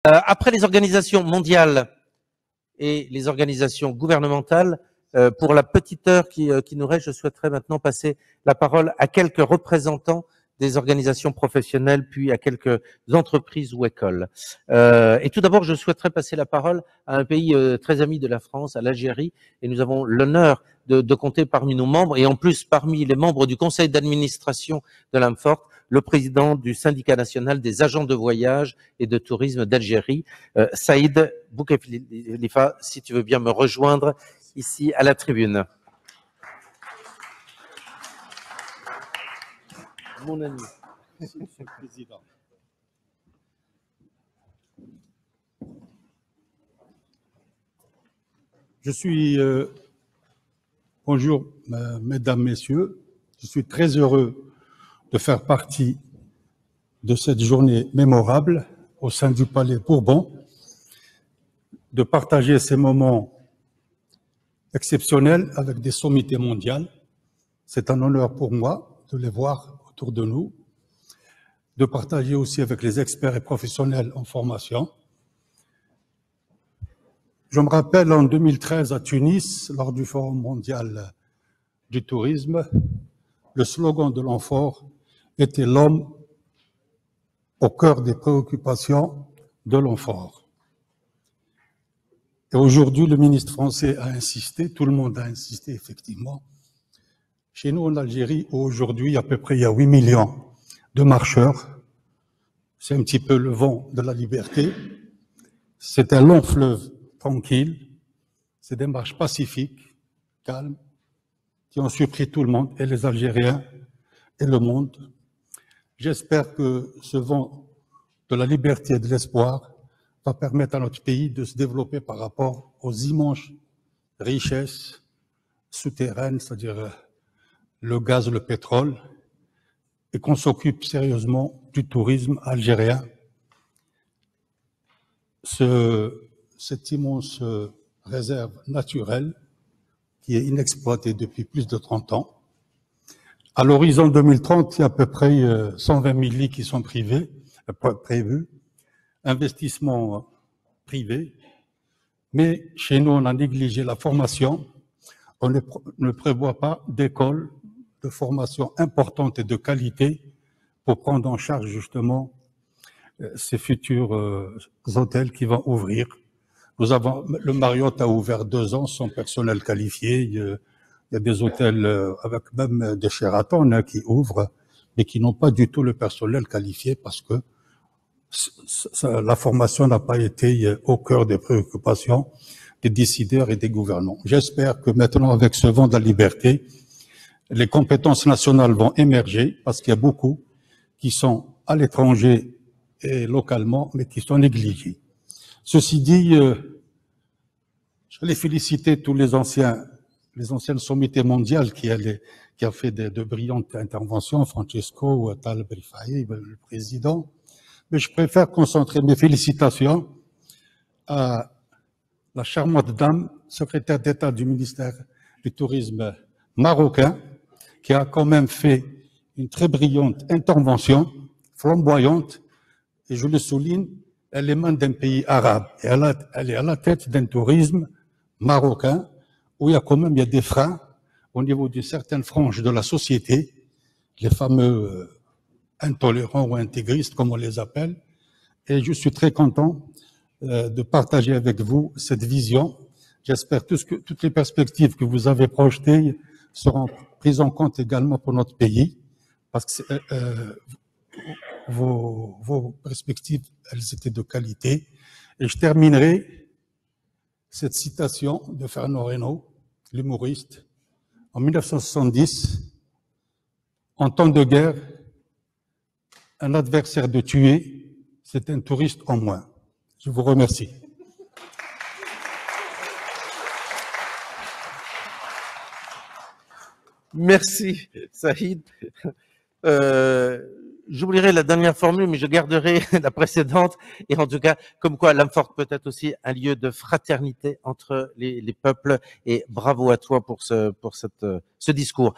Après les organisations mondiales et les organisations gouvernementales, pour la petite heure qui nous reste, je souhaiterais maintenant passer la parole à quelques représentants des organisations professionnelles, puis à quelques entreprises ou écoles. Et tout d'abord, je souhaiterais passer la parole à un pays très ami de la France, à l'Algérie, et nous avons l'honneur de compter parmi nos membres, et en plus parmi les membres du conseil d'administration de l'AMFORT, le président du syndicat national des agents de voyage et de tourisme d'Algérie, Saïd Boukeflifa, si tu veux bien me rejoindre ici à la tribune. Mon ami. Monsieur le Président. Je suis, bonjour mesdames, messieurs, je suis très heureux de faire partie de cette journée mémorable au sein du Palais Bourbon, de partager ces moments exceptionnels avec des sommités mondiales. C'est un honneur pour moi de les voir autour de nous, de partager aussi avec les experts et professionnels en formation. Je me rappelle en 2013 à Tunis, lors du Forum mondial du tourisme, le slogan de l'AMFORT était « L'homme au cœur des préoccupations de l'AMFORT ». Et aujourd'hui, le ministre français a insisté, tout le monde a insisté effectivement. Chez nous en Algérie, aujourd'hui, à peu près, il y a 8 millions de marcheurs. C'est un petit peu le vent de la liberté. C'est un long fleuve tranquille. C'est des marches pacifiques, calmes, qui ont surpris tout le monde, et les Algériens, et le monde. J'espère que ce vent de la liberté et de l'espoir va permettre à notre pays de se développer par rapport aux immenses richesses souterraines, c'est-à-dire le gaz, le pétrole, et qu'on s'occupe sérieusement du tourisme algérien. Cette immense réserve naturelle qui est inexploitée depuis plus de 30 ans. À l'horizon 2030, il y a à peu près 120 000 lits qui sont prévus, investissement privé, mais chez nous, on a négligé la formation, on ne prévoit pas d'école de formation importante et de qualité pour prendre en charge justement ces futurs hôtels qui vont ouvrir. Le Marriott a ouvert 2 ans sans personnel qualifié. Il y a des hôtels avec même des Sheraton qui ouvrent, mais qui n'ont pas du tout le personnel qualifié parce que la formation n'a pas été au cœur des préoccupations des décideurs et des gouvernants. J'espère que maintenant, avec ce vent de la liberté, les compétences nationales vont émerger parce qu'il y a beaucoup qui sont à l'étranger et localement, mais qui sont négligés. Ceci dit, je voulais féliciter tous les anciennes sommités mondiales qui ont fait de brillantes interventions, Francesco, Tal Brifaï, le président. Mais je préfère concentrer mes félicitations à la charmante dame, secrétaire d'État du ministère du Tourisme marocain, qui a quand même fait une très brillante intervention, flamboyante, et je le souligne, elle émane d'un pays arabe, et elle est à la tête d'un tourisme marocain, où il y a des freins au niveau d'une certaine frange de la société, les fameux intolérants ou intégristes, comme on les appelle, et je suis très content de partager avec vous cette vision. J'espère que toutes les perspectives que vous avez projetées seront prises en compte également pour notre pays, parce que vos perspectives, elles étaient de qualité. Et je terminerai cette citation de Fernand Reynaud, l'humoriste. En 1970, en temps de guerre, un adversaire de tuer, c'est un touriste en moins. Je vous remercie. Merci, Saïd. J'oublierai la dernière formule, mais je garderai la précédente. Et en tout cas, comme quoi l'AMFORT peut être aussi un lieu de fraternité entre les peuples. Et bravo à toi pour ce discours.